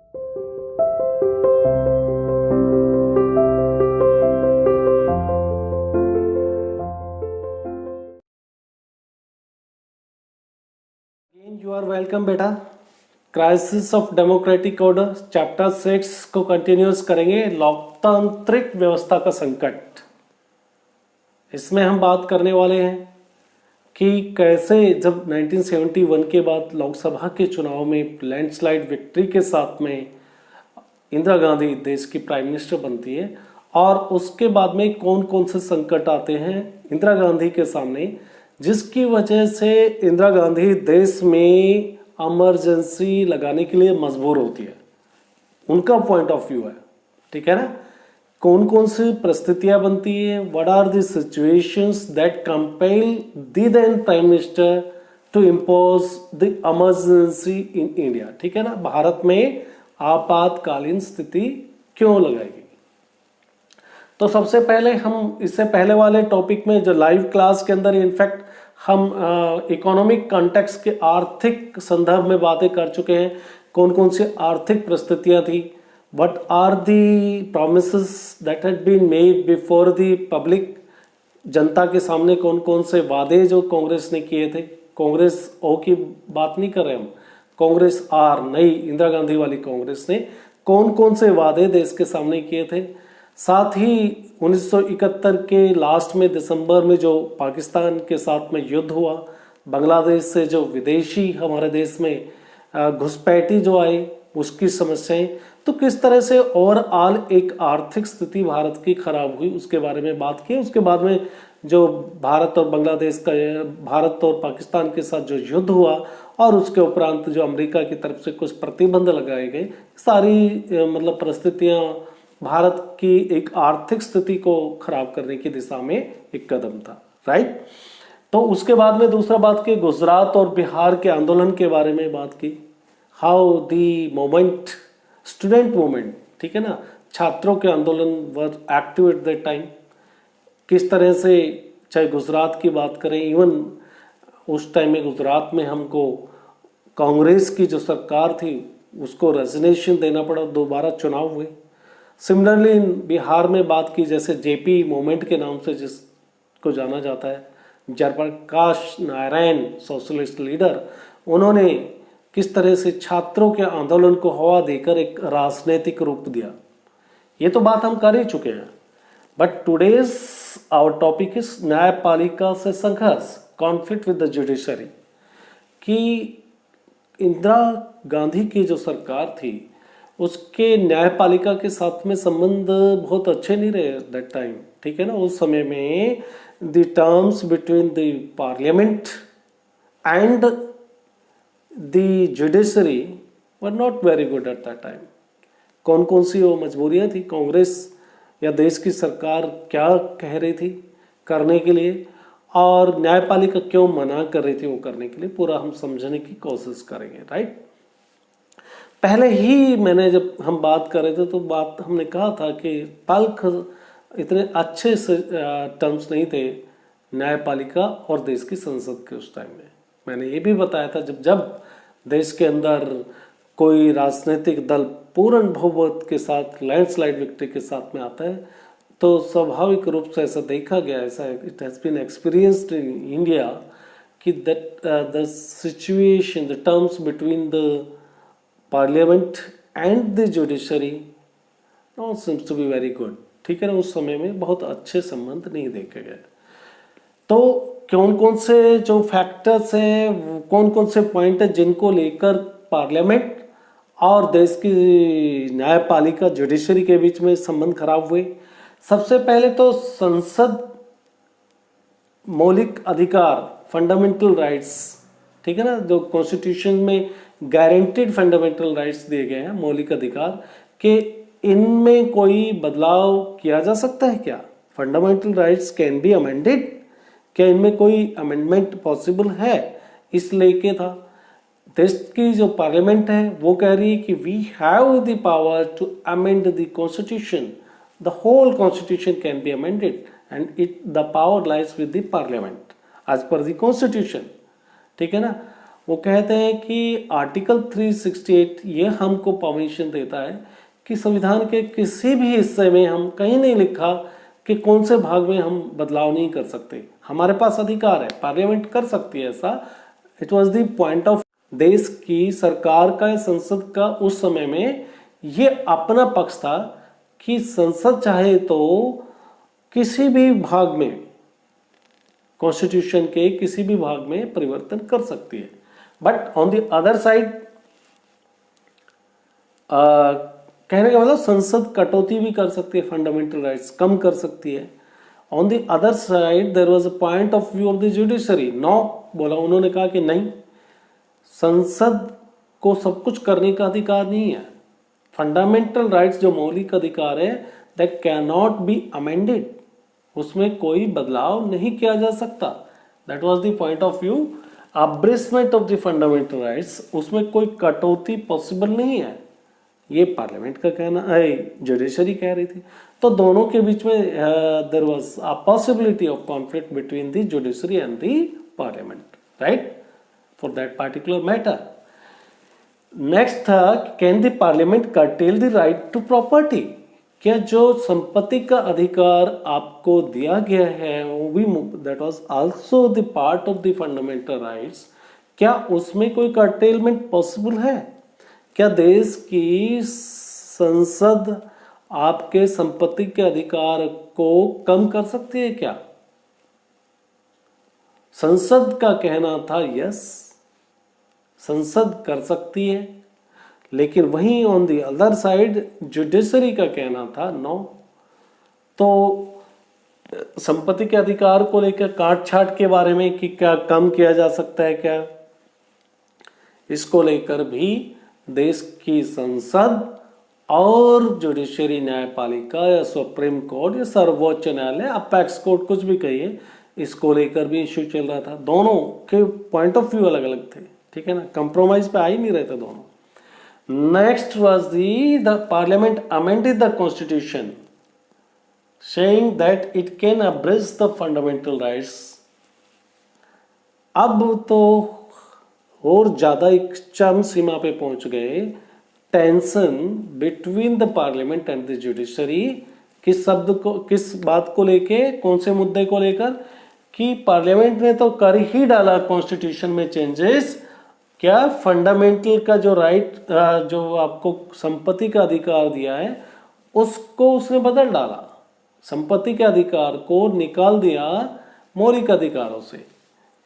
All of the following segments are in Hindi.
यू आर वेलकम बेटा। Crisis of democratic order chapter 6 को कंटिन्यूस करेंगे, लोकतांत्रिक व्यवस्था का संकट। इसमें हम बात करने वाले हैं कि कैसे जब 1971 के बाद लोकसभा के चुनाव में लैंडस्लाइड विक्ट्री के साथ में इंदिरा गांधी देश की प्राइम मिनिस्टर बनती है और उसके बाद में कौन कौन से संकट आते हैं इंदिरा गांधी के सामने, जिसकी वजह से इंदिरा गांधी देश में इमरजेंसी लगाने के लिए मजबूर होती है। उनका पॉइंट ऑफ व्यू है, ठीक है ना। कौन कौन सी परिस्थितियां बनती है, what are the situations that compel the then prime minister to impose the emergency in India, ठीक है ना। भारत में आपातकालीन स्थिति क्यों लगाई गई। तो सबसे पहले हम इससे पहले वाले टॉपिक में जो लाइव क्लास के अंदर इनफैक्ट हम इकोनॉमिक कॉन्टेक्स्ट के आर्थिक संदर्भ में बातें कर चुके हैं। कौन कौन सी आर्थिक परिस्थितियां थी, what are the promises that had been made before the public, जनता के सामने कौन कौन से वादे जो कांग्रेस ने किए थे। कांग्रेस ओ की बात नहीं कर रहे हम, कांग्रेस आर नई इंदिरा गांधी वाली कांग्रेस ने कौन कौन से वादे देश के सामने किए थे। साथ ही 1971 के लास्ट में दिसंबर में जो पाकिस्तान के साथ में युद्ध हुआ, बांग्लादेश से जो विदेशी हमारे देश में घुसपैठी जो आई उसकी समस्याएं, तो किस तरह से ओवरऑल एक आर्थिक स्थिति भारत की खराब हुई उसके बारे में बात की। उसके बाद में जो भारत और बांग्लादेश का, भारत और पाकिस्तान के साथ जो युद्ध हुआ और उसके उपरांत जो अमेरिका की तरफ से कुछ प्रतिबंध लगाए गए, सारी मतलब परिस्थितियां भारत की एक आर्थिक स्थिति को खराब करने की दिशा में एक कदम था, राइट। तो उसके बाद में दूसरा बात की गुजरात और बिहार के आंदोलन के बारे में बात की, how the moment, student movement, ठीक है ना, छात्रों के आंदोलन were active at that time. किस तरह से, चाहे गुजरात की बात करें, इवन उस टाइम में गुजरात में हमको कांग्रेस की जो सरकार थी उसको रेजिग्नेशन देना पड़ा, दोबारा चुनाव हुए। सिमिलरली इन बिहार में बात की, जैसे जेपी मूवमेंट के नाम से जिसको जाना जाता है, जयप्रकाश नारायण सोशलिस्ट लीडर, उन्होंने किस तरह से छात्रों के आंदोलन को हवा देकर एक राजनीतिक रूप दिया। ये तो बात हम कर ही चुके हैं। But today's our topic is न्यायपालिका से संघर्ष, कॉन्फ्लिक्ट विद द जुडिशरी। कि इंदिरा गांधी की जो सरकार थी उसके न्यायपालिका के साथ में संबंध बहुत अच्छे नहीं रहे दैट टाइम, ठीक है ना। उस समय में the terms between the parliament and the judiciary were not very good at that time. कौन कौन सी वो मजबूरियां थी, कांग्रेस या देश की सरकार क्या कह रही थी करने के लिए और न्यायपालिका क्यों मना कर रही थी वो करने के लिए, पूरा हम समझने की कोशिश करेंगे, राइट। पहले ही मैंने जब हम बात कर रहे थे तो बात हमने कहा था कि तल्ख इतने अच्छे से टर्म्स नहीं थे न्यायपालिका और देश की संसद के उस टाइम में। मैंने ये भी बताया था जब जब देश के अंदर कोई राजनीतिक दल पूर्ण बहुमत के साथ लैंडस्लाइड विक्ट्री के साथ में आता है तो स्वाभाविक रूप से ऐसा देखा गया, ऐसा it has been experienced in India कि that the situation, the terms between the parliament and the judiciary not seems to be very good, ठीक है ना। उस समय में बहुत अच्छे संबंध नहीं देखे गए। तो कौन कौन से जो फैक्टर्स हैं, कौन कौन से पॉइंट है जिनको लेकर पार्लियामेंट और देश की न्यायपालिका जुडिशरी के बीच में संबंध खराब हुए। सबसे पहले तो संसद मौलिक अधिकार, फंडामेंटल राइट्स, ठीक है ना, जो कॉन्स्टिट्यूशन में गारंटीड फंडामेंटल राइट्स दिए गए हैं, मौलिक अधिकार के, इनमें कोई बदलाव किया जा सकता है क्या? Fundamental rights can be amended, क्या इनमें कोई अमेंडमेंट पॉसिबल है? इस लेके था देश की जो पार्लियामेंट है वो कह रही है कि we have the power to amend the constitution, the whole constitution can be amended and it the power lies with the parliament as per the constitution, ठीक है ना। वो कहते हैं कि आर्टिकल 368 ये हमको परमिशन देता है कि संविधान के किसी भी हिस्से में हम कहीं नहीं लिखा कि कौन से भाग में हम बदलाव नहीं कर सकते, हमारे पास अधिकार है, पार्लियामेंट कर सकती है ऐसा। It was the point of देश की सरकार का, संसद का उस समय में ये अपना पक्ष था कि संसद चाहे तो किसी भी भाग में, कॉन्स्टिट्यूशन के किसी भी भाग में परिवर्तन कर सकती है। But on the other side, कहने का मतलब संसद कटौती भी कर सकती है, फंडामेंटल राइट्स कम कर सकती है। On the other side there was a point of view of the judiciary, no बोला, उन्होंने कहा कि नहीं, संसद को सब कुछ करने का अधिकार नहीं है। फंडामेंटल राइट्स जो मौलिक अधिकार है, that can not be amended, उसमें कोई बदलाव नहीं किया जा सकता। That was the point of view, abridgement of the fundamental rights, उसमें कोई कटौती पॉसिबल नहीं है, ये पार्लियामेंट का कहना है, जुडिशरी कह रही थी। तो दोनों के बीच में there was a possibility of conflict between the judiciary and the parliament, right, for that particular matter. Next था, can the parliament curtail the right to property, क्या जो संपत्ति का अधिकार आपको दिया गया है वो भी, that was also the part of the fundamental rights, क्या उसमें कोई कर्टेलमेंट पॉसिबल है? क्या देश की संसद आपके संपत्ति के अधिकार को कम कर सकती है क्या? संसद का कहना था यस, संसद कर सकती है, लेकिन वहीं on the other side judiciary का कहना था नो। तो संपत्ति के अधिकार को लेकर काट छाट के बारे में कि क्या कम किया जा सकता है क्या, इसको लेकर भी देश की संसद और जुडिशरी, न्यायपालिका या सुप्रीम कोर्ट या सर्वोच्च न्यायालय, अपेक्स कोर्ट, कुछ भी कहिए, इसको लेकर भी इश्यू चल रहा था। दोनों के पॉइंट ऑफ व्यू अलग अलग थे, ठीक है ना, कंप्रोमाइज पे आ ही नहीं रहे थे दोनों। Next was the parliament amended the constitution saying that it can abridge the fundamental rights। अब तो और ज्यादा एक चरम सीमा पे पहुंच गए, tension between the parliament and the judiciary, किस शब्द को, किस बात को लेके, कौन से मुद्दे को लेकर, कि पार्लियामेंट ने तो कर ही डाला कॉन्स्टिट्यूशन में चेंजेस, क्या फंडामेंटल का जो राइट, जो आपको संपत्ति का अधिकार दिया है उसको उसने बदल डाला, संपत्ति के अधिकार को निकाल दिया मौलिक अधिकारों से।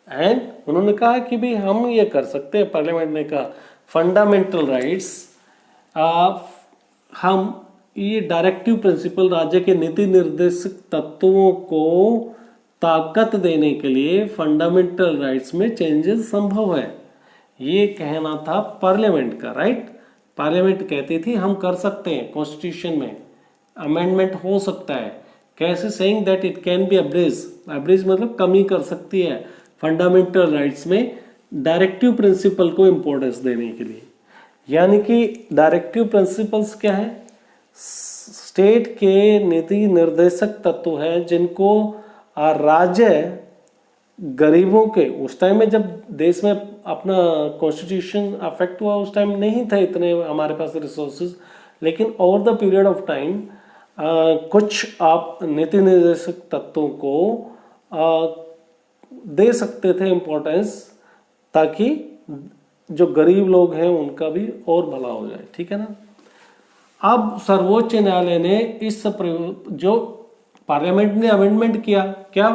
एंड उन्होंने कहा कि भी हम ये कर सकते हैं, पार्लियामेंट ने कहा फंडामेंटल राइट्स, हम ये डायरेक्टिव प्रिंसिपल, राज्य के नीति निर्देशक तत्वों को ताकत देने के लिए फंडामेंटल राइट्स में चेंजेस संभव है, ये कहना था पार्लियामेंट का, राइट। पार्लियामेंट कहती थी हम कर सकते हैं, कॉन्स्टिट्यूशन में अमेंडमेंट हो सकता है, कैसे, saying that it can be abridge, abridge मतलब कमी कर सकती है फंडामेंटल राइट्स में, डायरेक्टिव प्रिंसिपल को इंपॉर्टेंस देने के लिए। यानी कि डायरेक्टिव प्रिंसिपल्स क्या है, स्टेट के नीति निर्देशक तत्व है जिनको राज्य गरीबों के, उस टाइम में जब देश में अपना कॉन्स्टिट्यूशन अफेक्ट हुआ उस टाइम नहीं थे इतने हमारे पास रिसोर्सेज, लेकिन over the period of time कुछ आप नीति निर्देशक तत्वों को दे सकते थे इम्पोर्टेंस, ताकि जो गरीब लोग हैं उनका भी और भला हो जाए, ठीक है ना। अब सर्वोच्च न्यायालय ने इस जो पार्लियामेंट ने अमेंडमेंट किया, क्या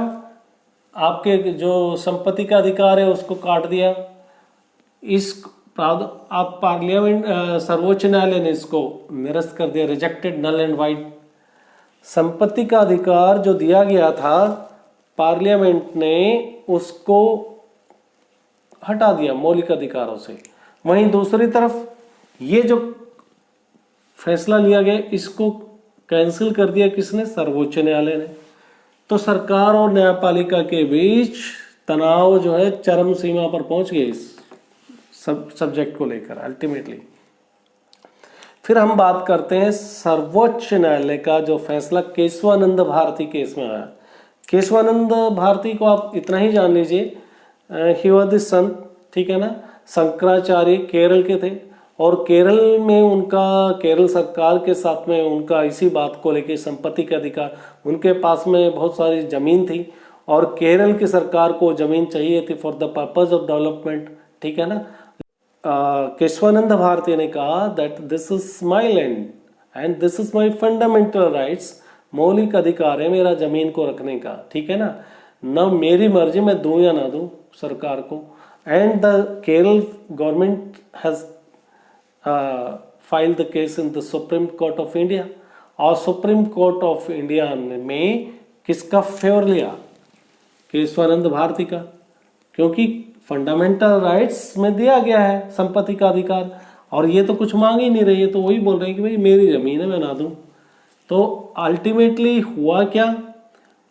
आपके जो संपत्ति का अधिकार है उसको काट दिया, इस आप पार्लियामेंट सर्वोच्च न्यायालय ने इसको निरस्त कर दिया, रिजेक्टेड, नल एंड वाइड। संपत्ति का अधिकार जो दिया गया था पार्लियामेंट ने उसको हटा दिया मौलिक अधिकारों से। वहीं दूसरी तरफ ये जो फैसला लिया गया इसको कैंसिल कर दिया किसने, सर्वोच्च न्यायालय ने। तो सरकार और न्यायपालिका के बीच तनाव जो है चरम सीमा पर पहुंच गए इस सब्जेक्ट को लेकर अल्टीमेटली। फिर हम बात करते हैं सर्वोच्च न्यायालय का जो फैसला केशवानंद भारती केस में आया। केशवानंद भारती को आप इतना ही जान लीजिए, ही वाज द सन, ठीक है ना, शंकराचार्य केरल के थे और केरल में उनका, केरल सरकार के साथ में उनका इसी बात को लेके संपत्ति के अधिकार, उनके पास में बहुत सारी ज़मीन थी और केरल की सरकार को ज़मीन चाहिए थी for the purpose of development, ठीक है ना। केशवानंद भारती ने कहा that this is my land and this is my fundamental rights, मौलिक अधिकार है मेरा ज़मीन को रखने का, ठीक है ना मेरी मर्जी मैं दूं या ना दूं सरकार को। And the Kerala government has file the case in the supreme court of India और सुप्रीम कोर्ट ऑफ इंडिया में किसका फेवर लिया? केशवानंद भारती का, क्योंकि फंडामेंटल राइट्स में दिया गया है संपत्ति का अधिकार और ये तो कुछ मांग ही नहीं रही है, तो वही बोल रहे हैं कि भाई मेरी जमीन है मैं ना दूं। तो अल्टीमेटली हुआ क्या,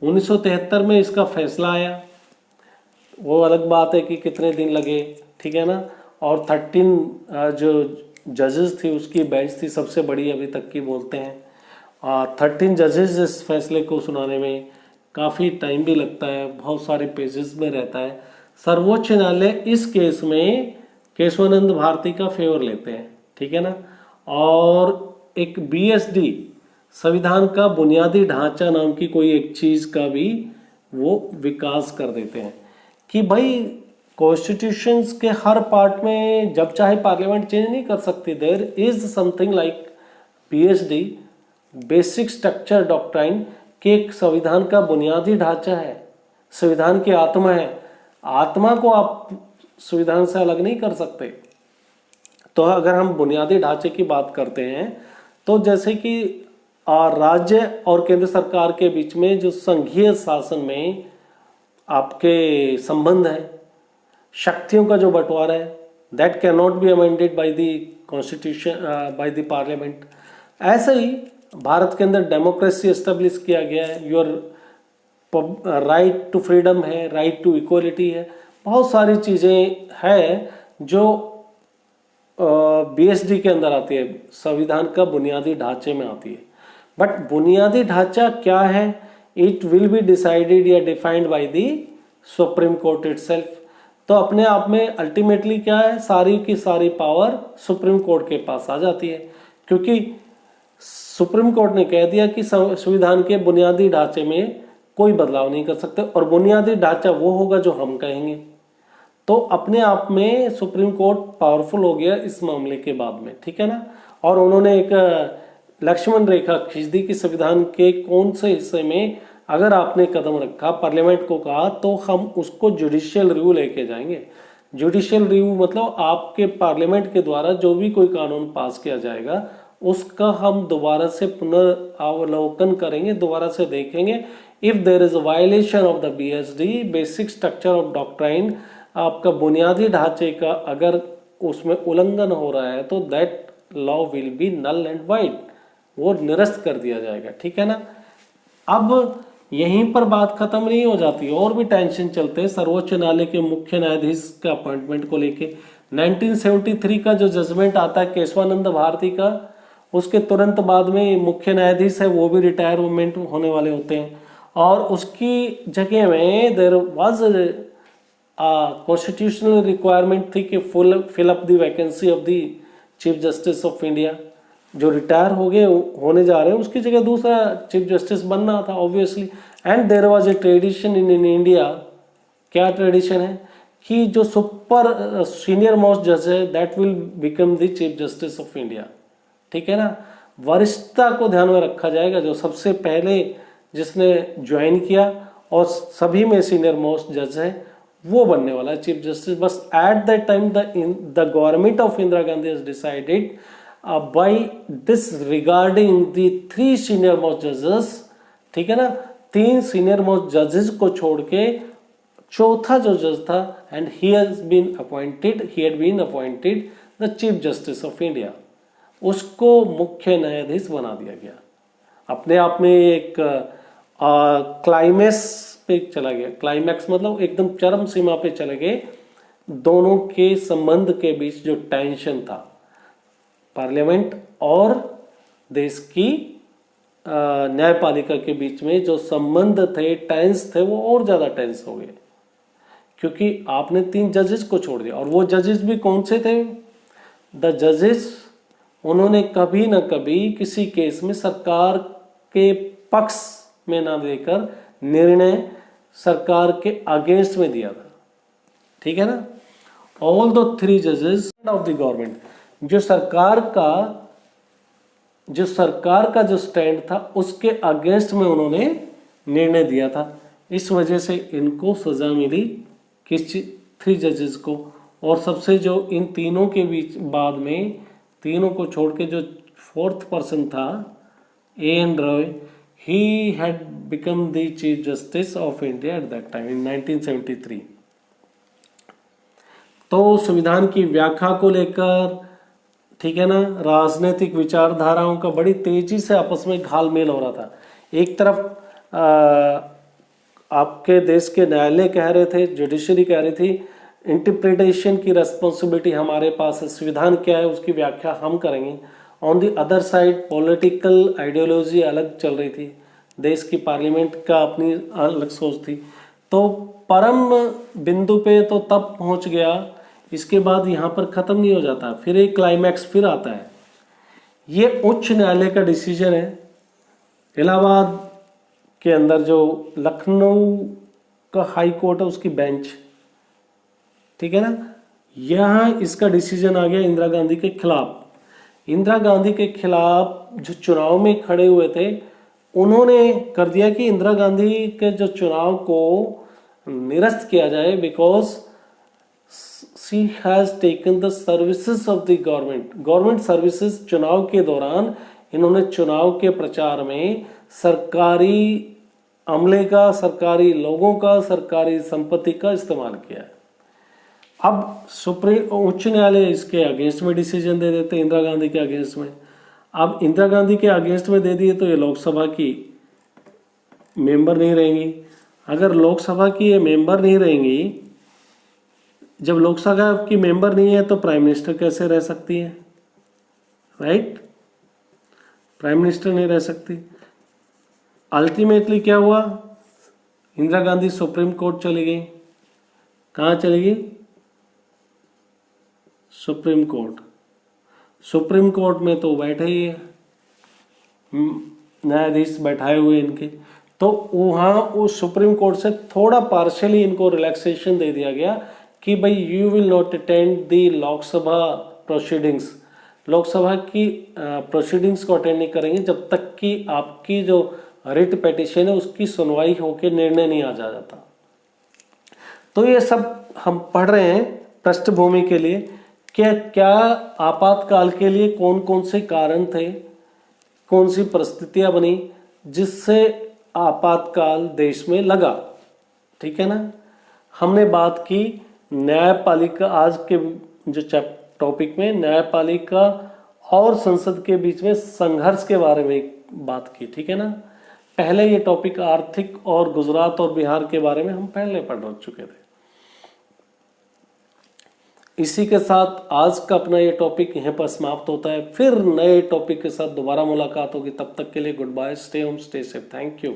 1973 में इसका फैसला आया। वो अलग बात है कि कितने दिन लगे, ठीक है ना। और 13 जो जजेस थी उसकी बेंच थी, सबसे बड़ी अभी तक की बोलते हैं। 13 जजेस इस फैसले को सुनाने में काफ़ी टाइम भी लगता है, बहुत सारे पेजेस में रहता है। सर्वोच्च न्यायालय इस केस में केशवानंद भारती का फेवर लेते हैं, ठीक है ना। और एक BSD संविधान का बुनियादी ढांचा नाम की कोई एक चीज़ का भी वो विकास कर देते हैं कि भाई कॉन्स्टिट्यूशंस के हर पार्ट में जब चाहे पार्लियामेंट चेंज नहीं कर सकती। There is something like BSD basic structure doctrine कि एक संविधान का बुनियादी ढांचा है, संविधान की आत्मा है, आत्मा को आप संविधान से अलग नहीं कर सकते। तो अगर हम बुनियादी ढांचे की बात करते हैं तो जैसे कि राज्य और केंद्र सरकार के बीच में जो संघीय शासन में आपके संबंध है, शक्तियों का जो बंटवारा है, that can not be amended by the constitution by the parliament. ऐसे ही भारत के अंदर डेमोक्रेसी एस्टेब्लिश किया गया है, योर राइट टू फ्रीडम है, राइट टू इक्वलिटी है, बहुत सारी चीज़ें हैं जो BSD के अंदर आती है, संविधान का बुनियादी ढांचे में आती है। बट बुनियादी ढांचा क्या है, इट विल बी डिसाइडेड या defined by the supreme court itself. तो अपने आप में अल्टीमेटली क्या है, सारी की सारी पावर सुप्रीम कोर्ट के पास आ जाती है, क्योंकि सुप्रीम कोर्ट ने कह दिया कि संविधान के बुनियादी ढांचे में कोई बदलाव नहीं कर सकते और बुनियादी ढांचा वो होगा जो हम कहेंगे। तो अपने आप में सुप्रीम कोर्ट पावरफुल हो गया इस मामले के बाद में, ठीक है ना। और उन्होंने एक लक्ष्मण रेखा खींच दी कि संविधान के कौन से हिस्से में अगर आपने कदम रखा, पार्लियामेंट को कहा, तो हम उसको जुडिशियल रिव्यू लेके जाएंगे। जुडिशियल रिव्यू मतलब आपके पार्लियामेंट के द्वारा जो भी कोई कानून पास किया जाएगा उसका हम दोबारा से पुनर्अवलोकन करेंगे, दोबारा से देखेंगे। If there is a violation of the BSD basic structure of doctrine, आपका बुनियादी ढांचे का अगर उसमें उल्लंघन हो रहा है तो that law will be null and void, वो निरस्त कर दिया जाएगा, ठीक है ना। अब यहीं पर बात खत्म नहीं हो जाती, और भी टेंशन चलते हैं सर्वोच्च न्यायालय के मुख्य न्यायाधीश के अपॉइंटमेंट को लेके। 1973 का जो जजमेंट आता है केशवानंद भारती का, उसके तुरंत बाद में मुख्य न्यायाधीश है वो भी रिटायरमेंट होने वाले होते हैं और उसकी जगह में देयर वाज कॉन्स्टिट्यूशनल रिक्वायरमेंट थी कि fill up the vacancy of the chief justice of India. जो रिटायर हो गए होने जा रहे हैं उसकी जगह दूसरा चीफ जस्टिस बनना था obviously. And there was a tradition in India, क्या ट्रेडिशन है कि जो सुपर सीनियर मोस्ट जज है that will become the chief justice of India, ठीक है ना। वरिष्ठता को ध्यान में रखा जाएगा, जो सबसे पहले जिसने ज्वाइन किया और सभी में सीनियर मोस्ट जज है वो बनने वाला है चीफ जस्टिस। बस at that time the government of Indira Gandhi has decided by this regarding the 3 senior most judges, ठीक है ना, 3 senior most judges को छोड़ के चौथा जो जज था and he had been appointed the chief justice of India, उसको मुख्य न्यायाधीश बना दिया गया। अपने आप में एक क्लाइमेक्स पे चला गया, क्लाइमैक्स मतलब एकदम चरम सीमा पे चले गए दोनों के संबंध के बीच जो टेंशन था, पार्लियामेंट और देश की न्यायपालिका के बीच में जो संबंध थे, टेंस थे, वो और ज़्यादा टेंस हो गए क्योंकि आपने 3 जजेस को छोड़ दिया। और वो जजेस भी कौन से थे? द जजेस, उन्होंने कभी ना कभी किसी केस में सरकार के पक्ष में ना देकर निर्णय सरकार के अगेंस्ट में दिया था, ठीक है ना। ऑल द 3 जजेस ऑफ द गवर्नमेंट, जो सरकार का जो स्टैंड था उसके अगेंस्ट में उन्होंने निर्णय दिया था। इस वजह से इनको सजा मिली, किस 3 जजेस को। और सबसे जो इन तीनों के बीच बाद में, तीनों को छोड़ के जो 4th पर्सन था, A.N. Roy, he had become the chief justice of India at that time in 1973। तो संविधान की व्याख्या को लेकर, ठीक है ना, राजनीतिक विचारधाराओं का बड़ी तेजी से आपस में घालमेल हो रहा था। एक तरफ आपके देश के न्यायालय कह रहे थे, जुडिशरी कह रही थी इंटरप्रिटेशन की रेस्पॉन्सिबिलिटी हमारे पास है, संविधान क्या है उसकी व्याख्या हम करेंगे। On the other side political ideology अलग चल रही थी, देश की पार्लियामेंट का अपनी अलग सोच थी। तो परम बिंदु पे तो तब पहुंच गया, इसके बाद यहाँ पर ख़त्म नहीं हो जाता, फिर एक क्लाइमैक्स फिर आता है। ये उच्च न्यायालय का डिसीजन है। इलाहाबाद के अंदर जो लखनऊ का हाई कोर्ट है उसकी बेंच, ठीक है ना, यहाँ इसका डिसीजन आ गया इंदिरा गांधी के खिलाफ। इंदिरा गांधी के खिलाफ जो चुनाव में खड़े हुए थे उन्होंने कर दिया कि इंदिरा गांधी के जो चुनाव को निरस्त किया जाए, because she has taken the services of the government services. चुनाव के दौरान इन्होंने चुनाव के प्रचार में सरकारी अमले का, सरकारी लोगों का, सरकारी संपत्ति का इस्तेमाल किया है। अब उच्च न्यायालय इसके अगेंस्ट में डिसीजन दे देते इंदिरा गांधी के अगेंस्ट में। अब इंदिरा गांधी के अगेंस्ट में दे दिए तो ये लोकसभा की मेंबर नहीं रहेंगी। अगर लोकसभा की ये मेंबर नहीं रहेंगी, जब लोकसभा की मेंबर नहीं है तो प्राइम मिनिस्टर कैसे रह सकती है? राइट, प्राइम मिनिस्टर नहीं रह सकती। अल्टीमेटली क्या हुआ? इंदिरा गांधी सुप्रीम कोर्ट चली गई। कहाँ चली गई? Supreme court. सुप्रीम कोर्ट में तो बैठे ही है न्यायाधीश बैठाए हुए इनके, तो वहाँ उस सुप्रीम कोर्ट से थोड़ा पार्शियली इनको रिलैक्सेशन दे दिया गया कि भाई you will not attend the Lok Sabha proceedings. Lok Sabha की प्रोसीडिंग्स को अटेंड नहीं करेंगे जब तक कि आपकी जो रिट पिटीशन है उसकी सुनवाई होकर निर्णय नहीं आ जाता। तो ये सब हम पढ़ रहे हैं पृष्ठभूमि के लिए कि क्या आपातकाल के लिए कौन कौन से कारण थे, कौन सी परिस्थितियां बनी जिससे आपातकाल देश में लगा, ठीक है ना। हमने बात की न्यायपालिका, आज के जो टॉपिक में न्यायपालिका और संसद के बीच में संघर्ष के बारे में बात की, ठीक है ना। पहले ये टॉपिक आर्थिक और गुजरात और बिहार के बारे में हम पहले पढ़ चुके थे। इसी के साथ आज का अपना ये टॉपिक यहीं पर समाप्त होता है। फिर नए टॉपिक के साथ दोबारा मुलाकात होगी। तब तक के लिए goodbye, stay home, stay safe, thank you.